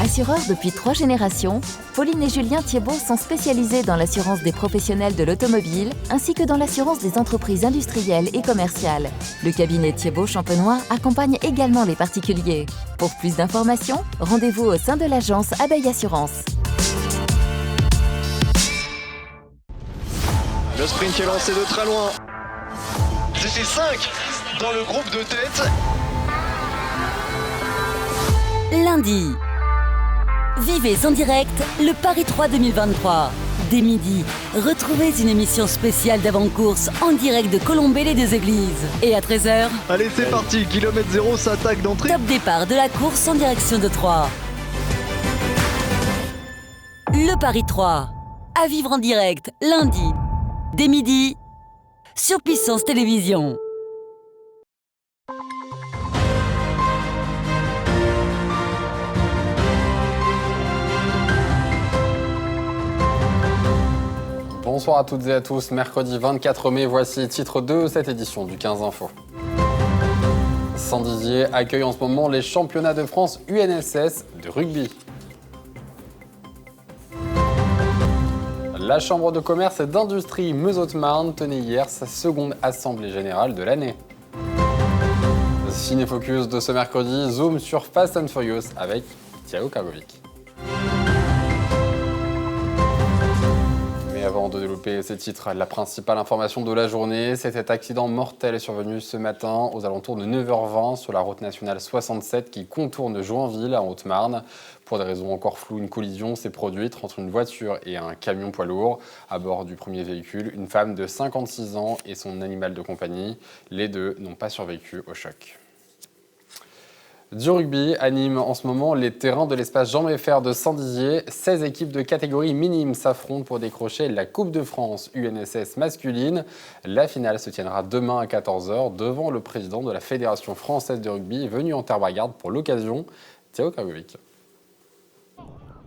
Assureurs depuis 3 générations, Pauline et Julien Thiebaud sont spécialisés dans l'assurance des professionnels de l'automobile ainsi que dans l'assurance des entreprises industrielles et commerciales. Le cabinet Thiebaud-Champenois accompagne également les particuliers. Pour plus d'informations, rendez-vous au sein de l'agence Abeille Assurance. Le sprint est lancé de très loin. C'était 5 dans le groupe de tête. Lundi, vivez en direct le Paris 3 2023. Dès midi, retrouvez une émission spéciale d'avant-course en direct de Colombey-les-Deux-Églises. Et à 13h, Allez, c'est parti, kilomètre 0 s'attaque d'entrée. top départ de la course en direction de Troyes. Le Paris 3, à vivre en direct, lundi, dès midi, sur Puissance Télévisions. Bonsoir à toutes et à tous, mercredi 24 mai, voici titre 2 de cette édition du 15 Info. Saint-Dizier accueille en ce moment les championnats de France UNSS de rugby. La Chambre de commerce et d'industrie Meuse-Haute-Marne tenait hier sa seconde assemblée générale de l'année. Ciné-focus de ce mercredi, zoom sur Fast and Furious avec Thiago Kargovic. Mais avant de développer ces titres, la principale information de la journée, c'est cet accident mortel survenu ce matin aux alentours de 9h20 sur la route nationale 67 qui contourne Joinville en Haute-Marne. Pour des raisons encore floues, une collision s'est produite entre une voiture et un camion poids lourd. À bord du premier véhicule, une femme de 56 ans et son animal de compagnie. Les deux n'ont pas survécu au choc. Du rugby anime en ce moment les terrains de l'espace Jean Meffert de Saint-Dizier. 16 équipes de catégorie minime s'affrontent pour décrocher la Coupe de France UNSS masculine. La finale se tiendra demain à 14h devant le président de la Fédération française de rugby venu en terre bagarde pour l'occasion, Thiago Kargovic.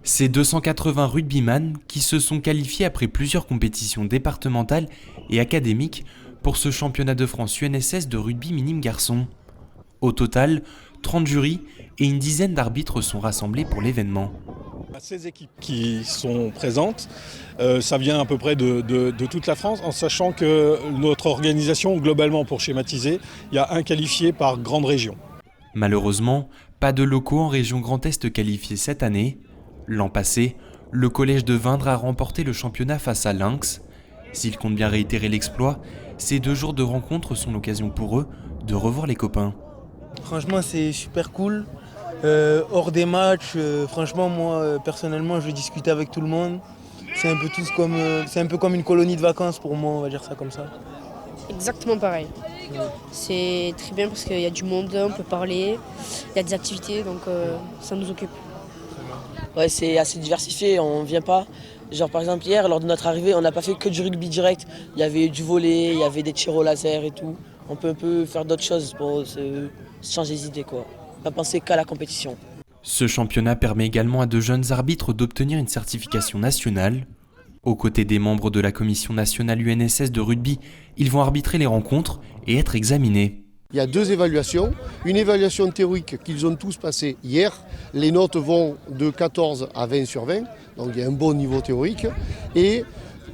Ces 280 rugbyman qui se sont qualifiés après plusieurs compétitions départementales et académiques pour ce championnat de France UNSS de rugby minime garçon. Au total, 30 jurys et une dizaine d'arbitres sont rassemblés pour l'événement. Ces équipes qui sont présentes, ça vient à peu près de toute la France, en sachant que notre organisation, globalement pour schématiser, il y a un qualifié par grande région. Malheureusement, pas de locaux en région Grand Est qualifiés cette année. L'an passé, le collège de Vindre a remporté le championnat face à Lynx. S'ils comptent bien réitérer l'exploit, ces 2 jours de rencontre sont l'occasion pour eux de revoir les copains. Franchement, c'est super cool. Hors des matchs, franchement, moi, personnellement, je vais discuter avec tout le monde. C'est un peu comme une colonie de vacances pour moi, on va dire ça comme ça. Exactement pareil. C'est très bien parce qu'il y a du monde, on peut parler, il y a des activités, donc ça nous occupe. Ouais, c'est assez diversifié, on vient pas. Genre par exemple hier, lors de notre arrivée, on n'a pas fait que du rugby direct. Il y avait du volley, il y avait des tirs au laser et tout. On peut un peu faire d'autres choses pour se changer les idées, quoi. Pas penser qu'à la compétition. Ce championnat permet également à de jeunes arbitres d'obtenir une certification nationale. Aux côtés des membres de la commission nationale UNSS de rugby, ils vont arbitrer les rencontres et être examinés. Il y a 2 évaluations. Une évaluation théorique qu'ils ont tous passée hier. Les notes vont de 14 à 20 sur 20, donc il y a un bon niveau théorique. Et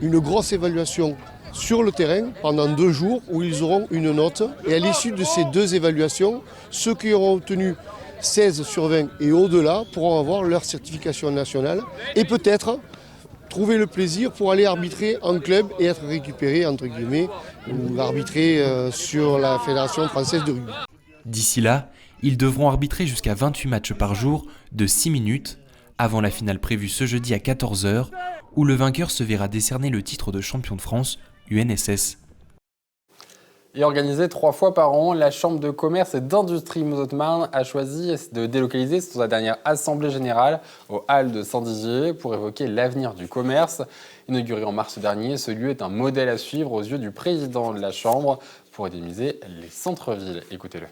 une grosse évaluation sur le terrain pendant 2 jours où ils auront une note. Et à l'issue de ces 2 évaluations, ceux qui auront obtenu 16 sur 20 et au-delà pourront avoir leur certification nationale et peut-être trouver le plaisir pour aller arbitrer en club et être récupéré, entre guillemets, ou arbitrer sur la Fédération française de rugby. D'ici là, ils devront arbitrer jusqu'à 28 matchs par jour de 6 minutes avant la finale prévue ce jeudi à 14h où le vainqueur se verra décerner le titre de champion de France UNSS. Et organisée 3 fois par an, la Chambre de commerce et d'industrie Meuse-Haute-Marne a choisi de délocaliser sa dernière assemblée générale aux Halles de Saint-Dizier pour évoquer l'avenir du commerce. Inauguré en mars dernier, ce lieu est un modèle à suivre aux yeux du président de la Chambre pour dynamiser les centres-villes. Écoutez-le.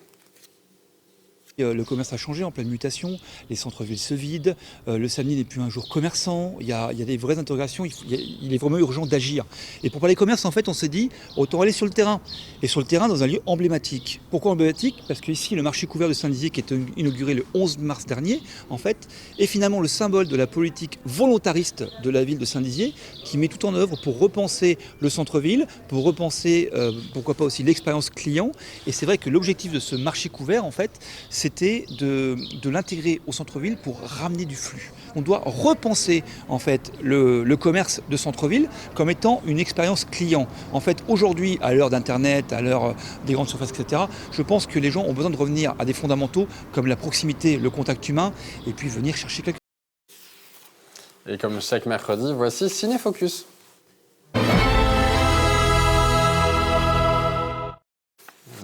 Le commerce a changé en pleine mutation, les centres-villes se vident, le samedi n'est plus un jour commerçant, il y a des vraies interrogations, il est vraiment urgent d'agir. Et pour parler commerce, en fait, on s'est dit, autant aller sur le terrain. Et sur le terrain, dans un lieu emblématique. Pourquoi emblématique ? Parce qu'ici, le marché couvert de Saint-Dizier, qui est inauguré le 11 mars dernier, en fait, est finalement le symbole de la politique volontariste de la ville de Saint-Dizier, qui met tout en œuvre pour repenser le centre-ville, pour repenser, pourquoi pas aussi l'expérience client. Et c'est vrai que l'objectif de ce marché couvert, en fait, c'était de l'intégrer au centre-ville pour ramener du flux. On doit repenser en fait le commerce de centre-ville comme étant une expérience client. En fait, aujourd'hui, à l'heure d'Internet, à l'heure des grandes surfaces, etc., je pense que les gens ont besoin de revenir à des fondamentaux comme la proximité, le contact humain, et puis venir chercher quelque chose. Et comme chaque mercredi, voici Ciné-Focus.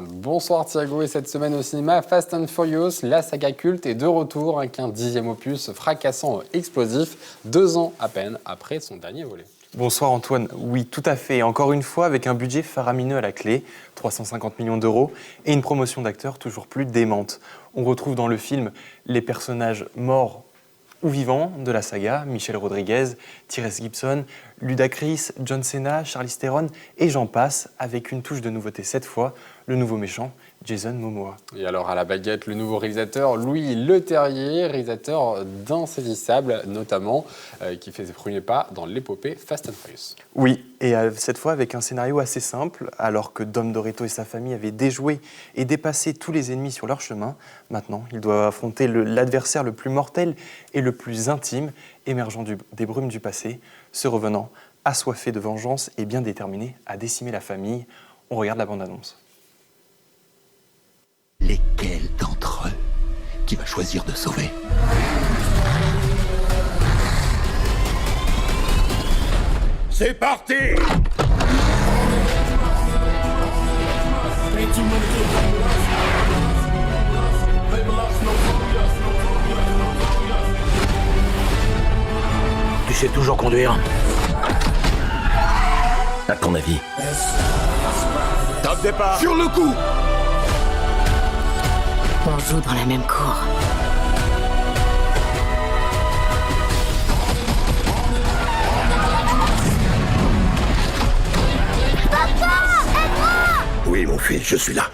Bonsoir Thiago, et cette semaine au cinéma, Fast and Furious, la saga culte est de retour avec un 10e opus fracassant explosif, 2 ans à peine après son dernier volet. Bonsoir Antoine, oui tout à fait, encore une fois avec un budget faramineux à la clé, 350 millions d'euros, et une promotion d'acteurs toujours plus démente. On retrouve dans le film les personnages morts ou vivants de la saga, Michelle Rodriguez, Tyrese Gibson, Ludacris, John Cena, Charlize Theron, et j'en passe, avec une touche de nouveauté cette fois, le nouveau méchant, Jason Momoa. Et alors à la baguette, le nouveau réalisateur Louis Leterrier, réalisateur d'Insaisissable notamment, qui fait ses premiers pas dans l'épopée Fast and Furious. Oui, et cette fois avec un scénario assez simple, alors que Dom Toretto et sa famille avaient déjoué et dépassé tous les ennemis sur leur chemin, maintenant ils doivent affronter l'adversaire le plus mortel et le plus intime, émergeant des brumes du passé, ce revenant assoiffé de vengeance et bien déterminé à décimer la famille. On regarde la bande-annonce. Lesquels d'entre eux qui va choisir de sauver ? C'est parti ! Tu sais toujours conduire ? À ton avis ? Top départ ! Sur le coup ! On joue dans la même cour. Papa, aide-moi ! Oui, mon fils, je suis là.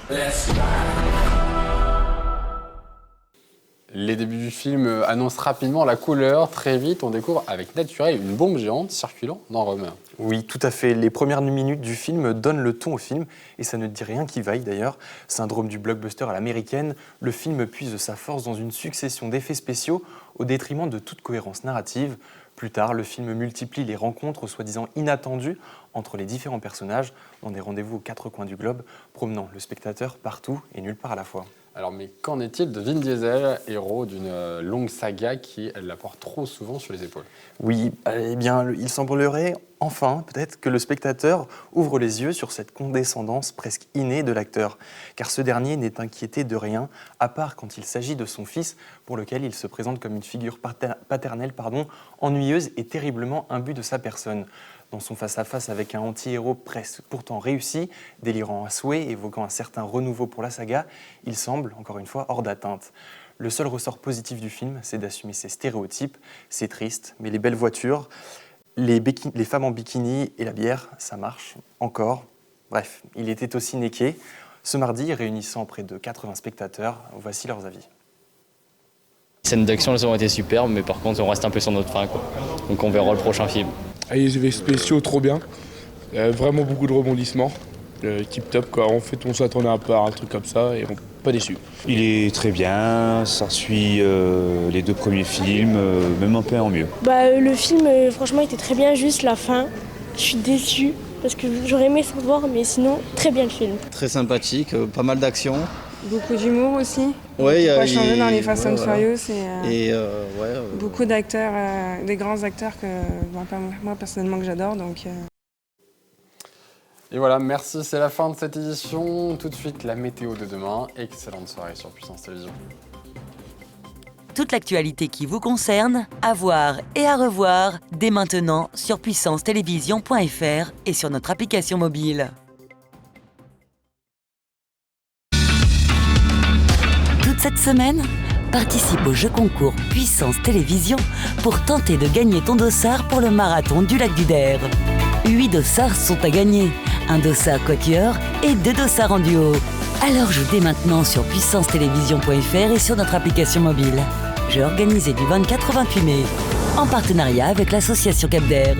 Les débuts du film annoncent rapidement la couleur. Très vite, on découvre avec naturel une bombe géante circulant dans Rome. Oui, tout à fait. Les premières minutes du film donnent le ton au film, et ça ne dit rien qui vaille d'ailleurs. Syndrome du blockbuster à l'américaine, le film puise sa force dans une succession d'effets spéciaux au détriment de toute cohérence narrative. Plus tard, le film multiplie les rencontres soi-disant inattendues entre les différents personnages dans des rendez-vous aux 4 coins du globe, promenant le spectateur partout et nulle part à la fois. Alors, mais qu'en est-il de Vin Diesel, héros d'une longue saga qui la porte trop souvent sur les épaules ? Oui, eh bien, il semblerait enfin, peut-être, que le spectateur ouvre les yeux sur cette condescendance presque innée de l'acteur, car ce dernier n'est inquiété de rien, à part quand il s'agit de son fils, pour lequel il se présente comme une figure paternelle, ennuyeuse et terriblement imbue de sa personne. Dans son face-à-face avec un anti-héros presque pourtant réussi, délirant à souhait, évoquant un certain renouveau pour la saga, il semble, encore une fois, hors d'atteinte. Le seul ressort positif du film, c'est d'assumer ses stéréotypes. C'est triste, mais les belles voitures, les femmes en bikini et la bière, ça marche encore. Bref, il était aussi necké. Ce mardi, réunissant près de 80 spectateurs, voici leurs avis. Les scènes d'action, elles ont été superbes, mais par contre, on reste un peu sur notre faim, quoi. Donc on verra le prochain film. Les effets spéciaux, trop bien. Vraiment beaucoup de rebondissements. Tip top, quoi. En fait, on s'attendait un peu à un truc comme ça et on n'est pas déçus. Il est très bien, ça suit les 2 premiers films, même un peu en mieux. Le film, franchement, était très bien, juste la fin. Je suis déçue parce que j'aurais aimé savoir, mais sinon, très bien le film. Très sympathique, pas mal d'action. Beaucoup d'humour aussi. Ouais, il a changé dans les Fast and Furious beaucoup d'acteurs, des grands acteurs que moi personnellement que j'adore. Et voilà, merci, c'est la fin de cette édition. Tout de suite, la météo de demain. Excellente soirée sur Puissance Télévisions. Toute l'actualité qui vous concerne, à voir et à revoir dès maintenant sur puissancetélévision.fr et sur notre application mobile. toute cette semaine, participe au jeu concours Puissance Télévision pour tenter de gagner ton dossard pour le marathon du lac du Der. 8 dossards sont à gagner, un dossard quatuor et 2 dossards en duo. Alors joue dès maintenant sur puissancetélévision.fr et sur notre application mobile. Jeu organisé du 24 au 28 mai, en partenariat avec l'association Cap d'Air.